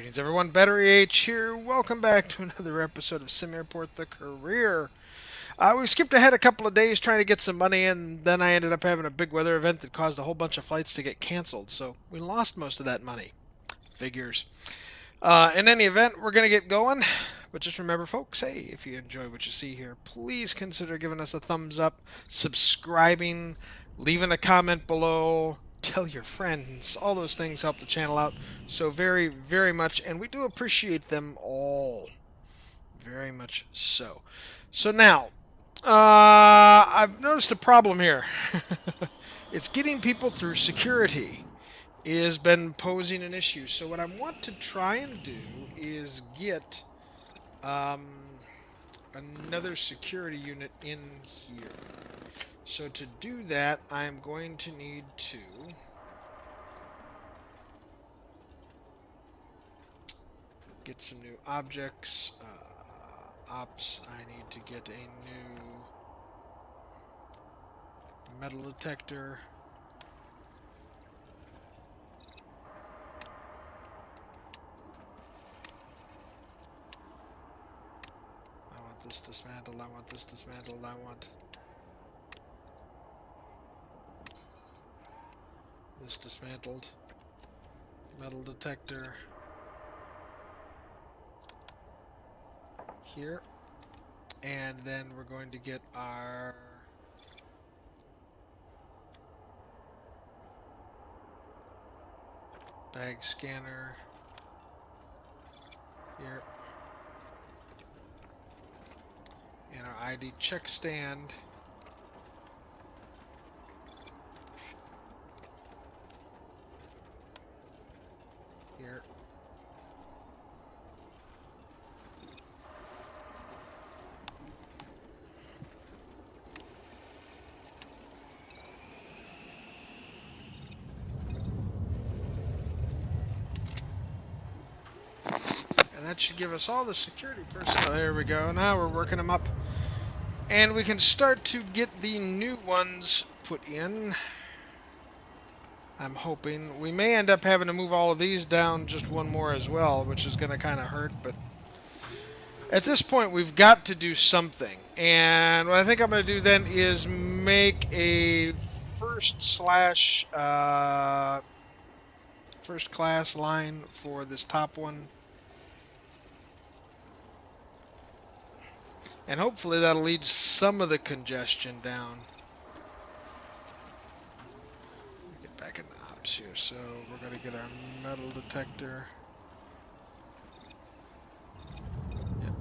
Greetings, everyone. Battery H here. Welcome back to another episode of SimAirport The Career. We skipped ahead a couple of days trying to get some money in, then I ended up having a big weather event that caused a whole bunch of flights to get canceled, so we lost most of that money. Figures. In any event, we're going to get going. But just remember, folks, hey, if you enjoy what you see here, please consider giving us a thumbs up, subscribing, leaving a comment below, tell your friends. All those things help the channel out so very, very much, and we do appreciate them all. Very much so. So now, I've noticed a problem here. It's getting people through security has been posing an issue. So what I want to try and do is get um, another security unit in here. So to do that, I'm going to need to get some new objects. Ops, I need to get a new metal detector. I want this dismantled, I want this dismantled, I want this dismantled. Metal detector here. And then we're going to get our bag scanner here. And our ID check stand here. And that should give us all the security personnel. There we go. Now we're working them up. And we can start to get the new ones put in. I'm hoping. We may end up having to move all of these down just one more as well, which is going to kind of hurt, but at this point we've got to do something. And what I think I'm going to do then is make a first class line for this top one. And hopefully that'll lead some of the congestion down. Get back in the ops here. So we're going to get our metal detector. Yep.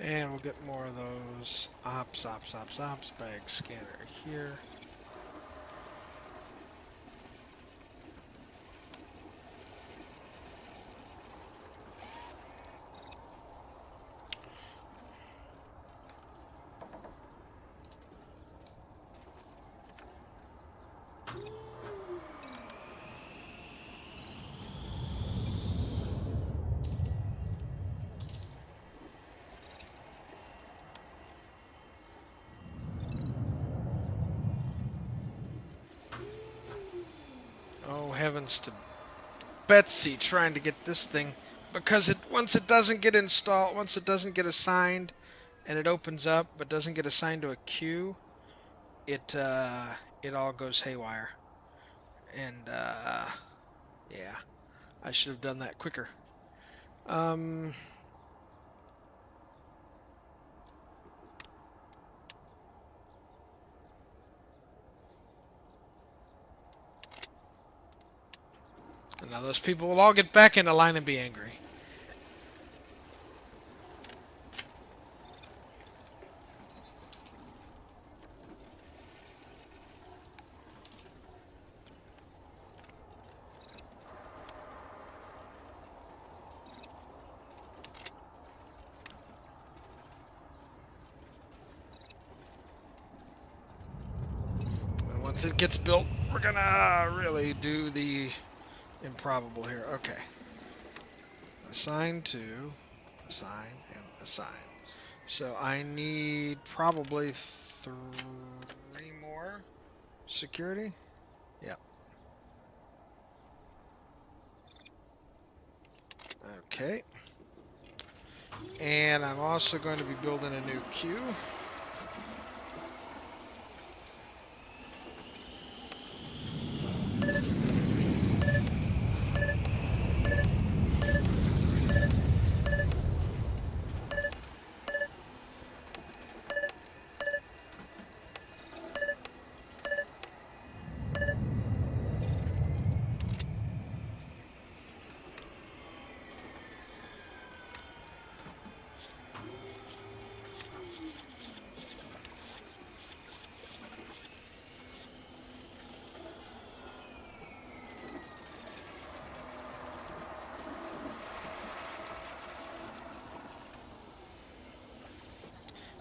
And we'll get more of those ops, bag scanner here. Oh, heavens to Betsy, trying to get this thing, because once it doesn't get installed, once it doesn't get assigned, and it opens up but doesn't get assigned to a queue, it all goes haywire. And yeah, I should have done that quicker. Um, and now those people will all get back into line and be angry. And once it gets built, we're gonna really do the improbable here. Okay. Assign to, assign, and assign. So I need probably 3 more security. Yep. Okay. And I'm also going to be building a new queue.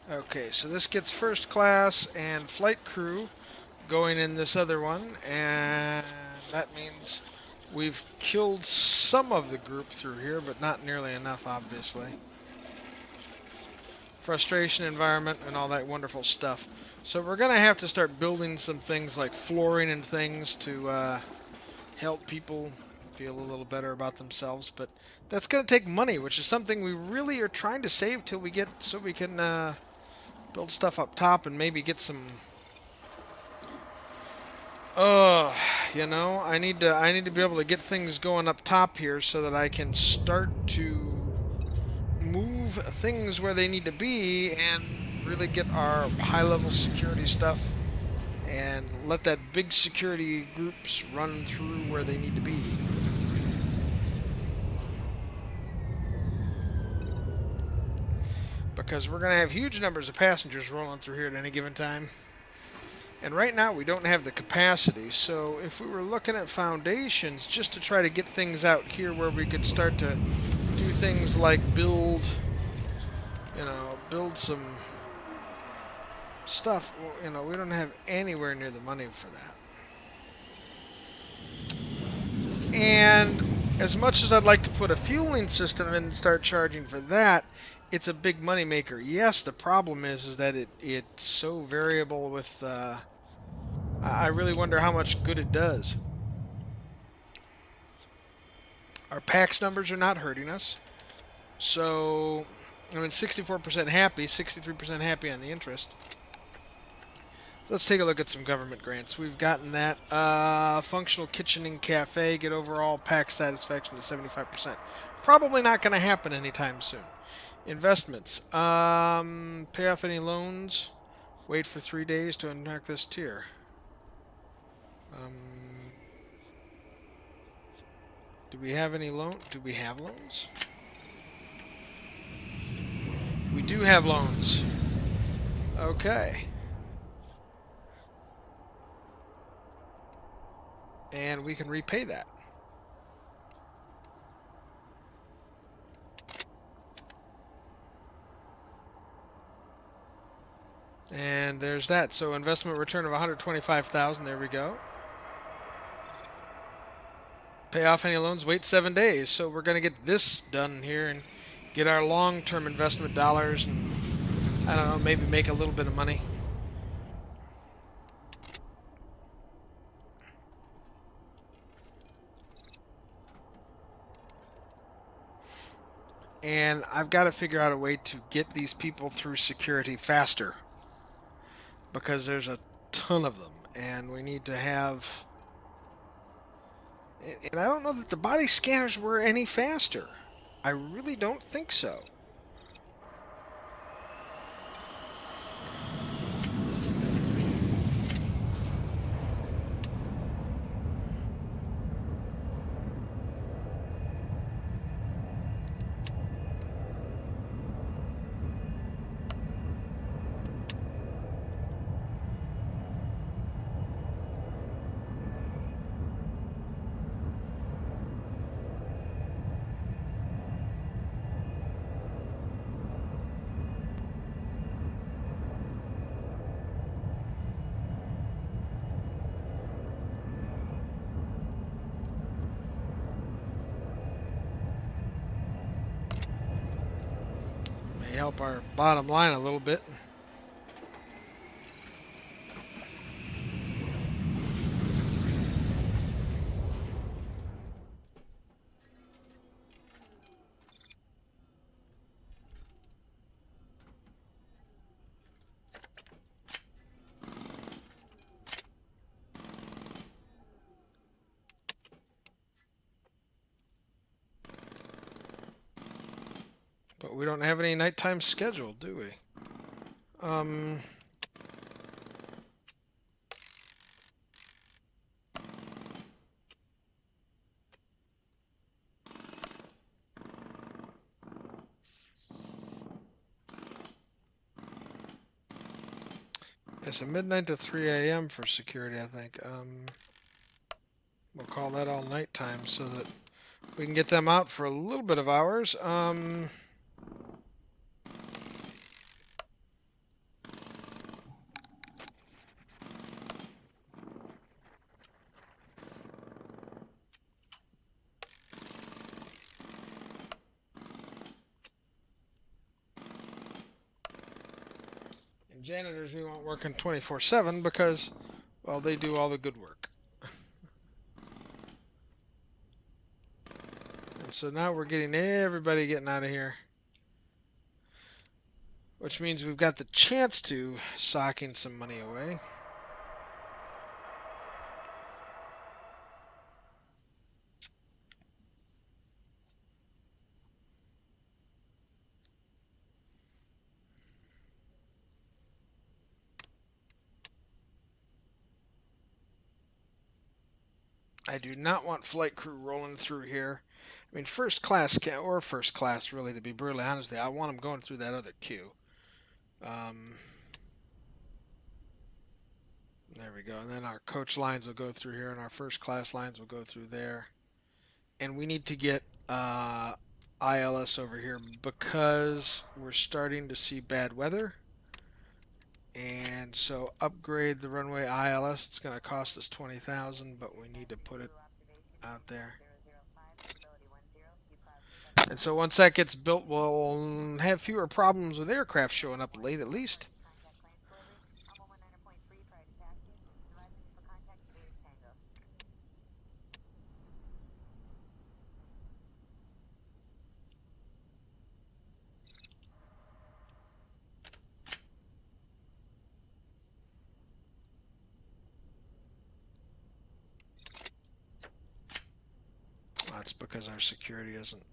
Okay, so this gets first class and flight crew going in this other one, and that means we've killed some of the group through here, but not nearly enough, obviously. Frustration environment and all that wonderful stuff. So we're going to have to start building some things like flooring and things to help people feel a little better about themselves, but that's going to take money, which is something we really are trying to save till we get, so we can build stuff up top and maybe get some. You know, I need to be able to get things going up top here so that I can start to move things where they need to be and really get our high-level security stuff and let that big security groups run through where they need to be. Because we're going to have huge numbers of passengers rolling through here at any given time. And right now we don't have the capacity, so if we were looking at foundations just to try to get things out here where we could start to do things like build some stuff, well, you know, we don't have anywhere near the money for that. And as much as I'd like to put a fueling system in and start charging for that, it's a big money maker. Yes, the problem is that it's so variable with I really wonder how much good it does. Our PAX numbers are not hurting us. So, I mean, 64% happy, 63% happy on the interest. So let's take a look at some government grants. We've gotten that. Functional kitchen and cafe, get overall PAX satisfaction to 75%. Probably not going to happen anytime soon. Investments. Pay off any loans. Wait for 3 days to unlock this tier. Do we have any loan? Do we have loans? We do have loans. Okay. And we can repay that. And there's that. So investment return of 125,000. There we go. Pay off any loans, wait 7 days. So we're going to get this done here and get our long-term investment dollars and, I don't know, maybe make a little bit of money. And I've got to figure out a way to get these people through security faster because there's a ton of them, and we need to have. And I don't know that the body scanners were any faster. I really don't think so. May help our bottom line a little bit. But we don't have any nighttime scheduled, do we? It's a midnight to 3 a.m. for security, I think. We'll call that all nighttime so that we can get them out for a little bit of hours. And janitors we want working 24/7 because, well, they do all the good work. And so now we're getting everybody getting out of here. Which means we've got the chance to socking some money away. I do not want flight crew rolling through here. I mean, first class, or first class, really, to be brutally honest, I want them going through that other queue. There we go. And then our coach lines will go through here, and our first class lines will go through there. And we need to get ILS over here because we're starting to see bad weather. And so upgrade the runway ILS. It's going to cost us 20,000, but we need to put it out there. And so once that gets built, we'll have fewer problems with aircraft showing up late at least. That's because our security isn't.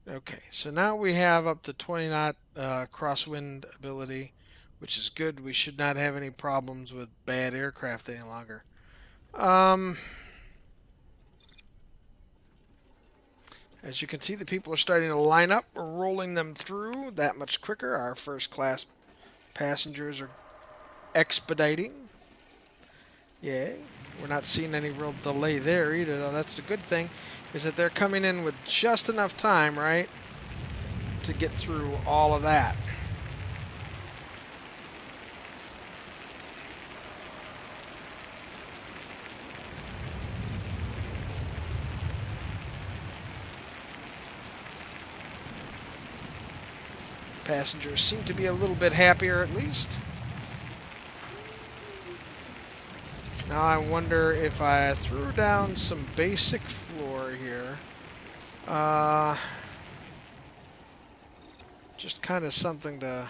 Okay, so now we have up to 20 knot crosswind ability, which is good. We should not have any problems with bad aircraft any longer. As you can see, the people are starting to line up. We're rolling them through that much quicker. Our first class passengers are expediting. Yay. We're not seeing any real delay there either, though. That's the good thing, is that they're coming in with just enough time, right, to get through all of that. Passengers seem to be a little bit happier, at least. Now I wonder if I threw down some basic floor here. Just kind of something to...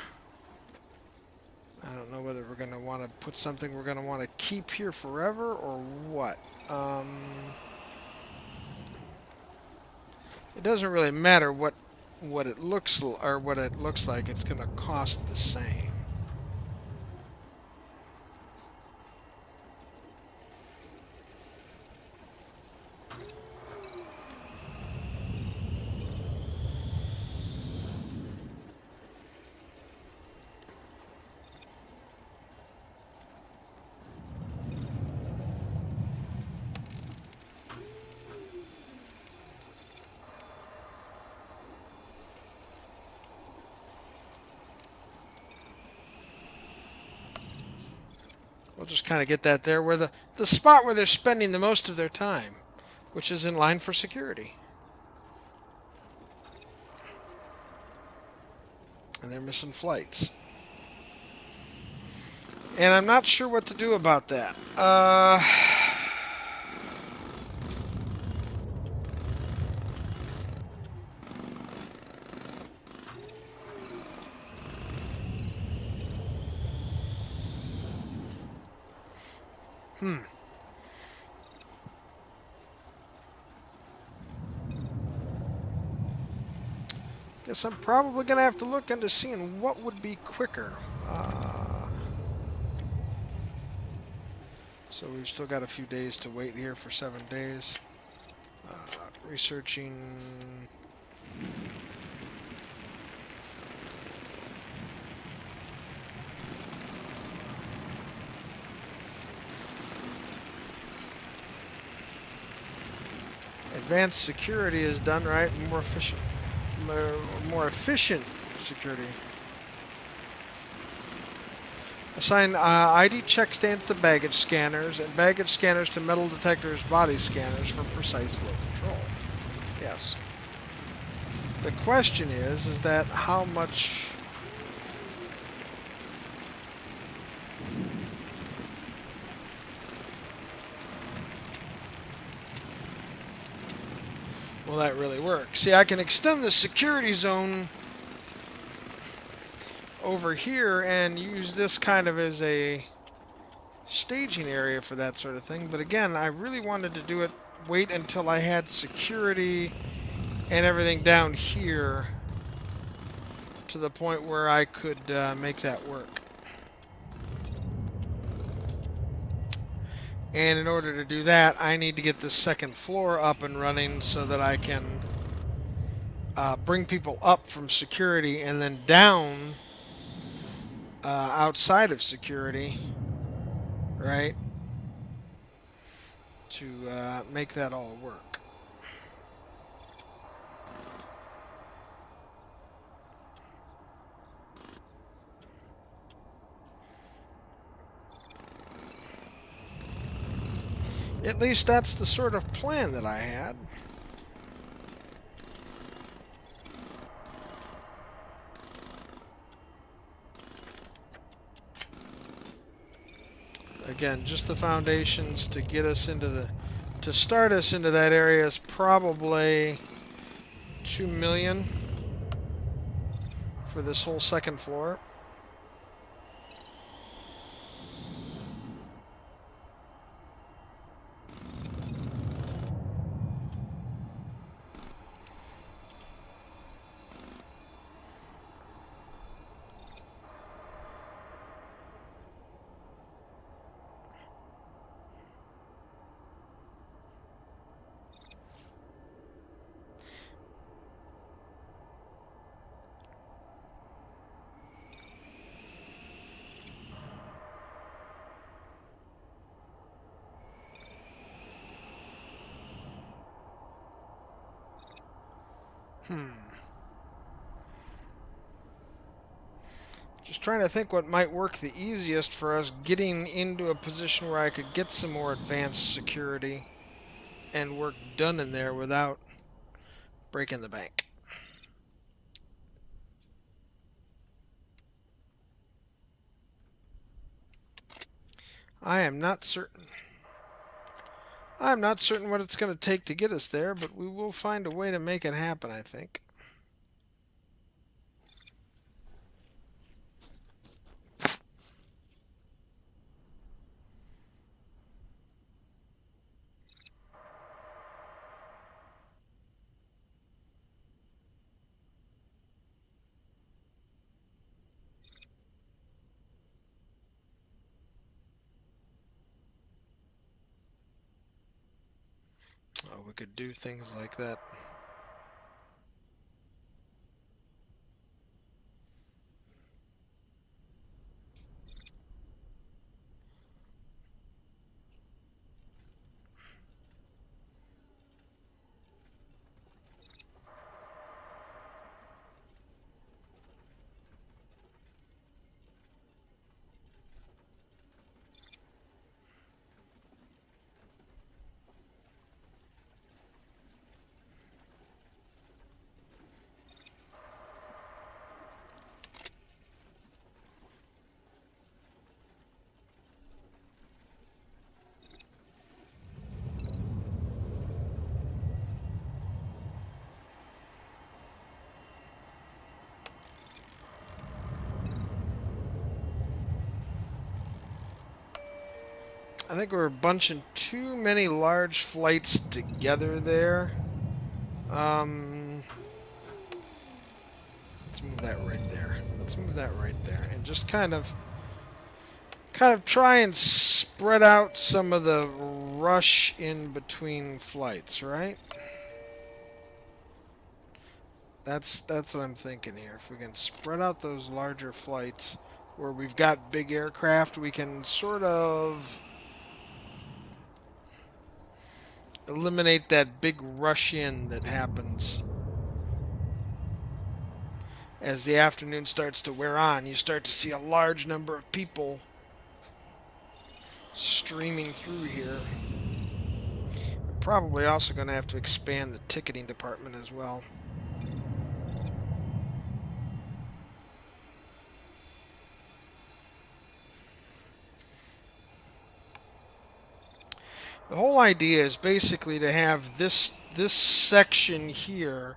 I don't know whether we're going to want to put something we're going to want to keep here forever or what. It doesn't really matter what it looks or what it looks like. It's going to cost the same. We'll just kind of get that there where the spot where they're spending the most of their time, which is in line for security. And they're missing flights. And I'm not sure what to do about that. Guess I'm probably going to have to look into seeing what would be quicker. So we've still got a few days to wait here for 7 days. Researching... Advanced security is done right, more efficient. More efficient security. Assign ID check stands to baggage scanners and baggage scanners to metal detectors, body scanners for precise flow control. Yes. The question is that how much... will that really work? See, I can extend the security zone over here and use this kind of as a staging area for that sort of thing. But again, I really wanted to do it, wait until I had security and everything down here to the point where I could make that work. And in order to do that, I need to get the second floor up and running so that I can bring people up from security and then down outside of security, right, to make that all work. At least that's the sort of plan that I had. Again, just the foundations to get us into to start us into that area is probably 2 million for this whole second floor. Just trying to think what might work the easiest for us getting into a position where I could get some more advanced security and work done in there without breaking the bank. I am not certain. I'm not certain what it's going to take to get us there, but we will find a way to make it happen, I think. we could do things like that. I think we're bunching too many large flights together there. Let's move that right there. Let's move that right there, and just kind of try and spread out some of the rush in between flights, right? That's what I'm thinking here. If we can spread out those larger flights where we've got big aircraft, we can sort of eliminate that big rush in that happens as the afternoon starts to wear on. You start to see a large number of people streaming through here. Probably also going to have to expand the ticketing department as well. The whole idea is basically to have this section here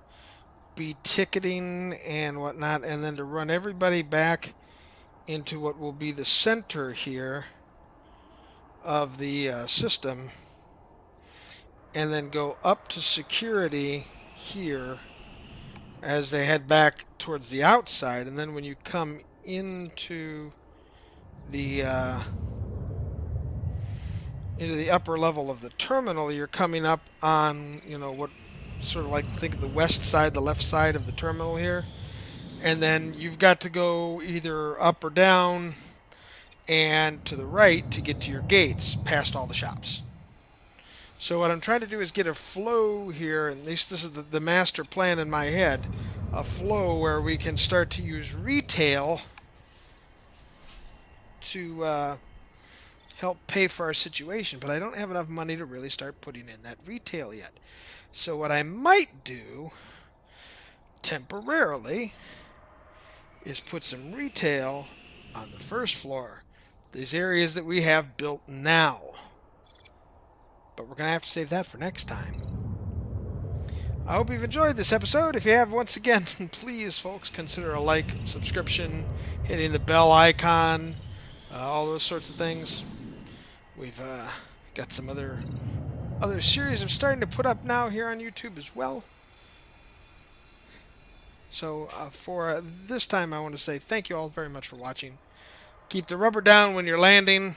be ticketing and whatnot, and then to run everybody back into what will be the center here of the system, and then go up to security here as they head back towards the outside, and then when you come into the upper level of the terminal, you're coming up on, what sort of like, think of the west side, the left side of the terminal here, and then you've got to go either up or down and to the right to get to your gates past all the shops. So what I'm trying to do is get a flow here, at least this is the master plan in my head, a flow where we can start to use retail to help pay for our situation, but I don't have enough money to really start putting in that retail yet. So what I might do temporarily is put some retail on the first floor, these areas that we have built now. But we're going to have to save that for next time. I hope you've enjoyed this episode. If you have, once again, please, folks, consider a like, subscription, hitting the bell icon, all those sorts of things. We've got some other series I'm starting to put up now here on YouTube as well. So for this time, I want to say thank you all very much for watching. Keep the rubber down when you're landing,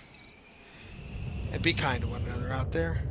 and be kind to one another out there.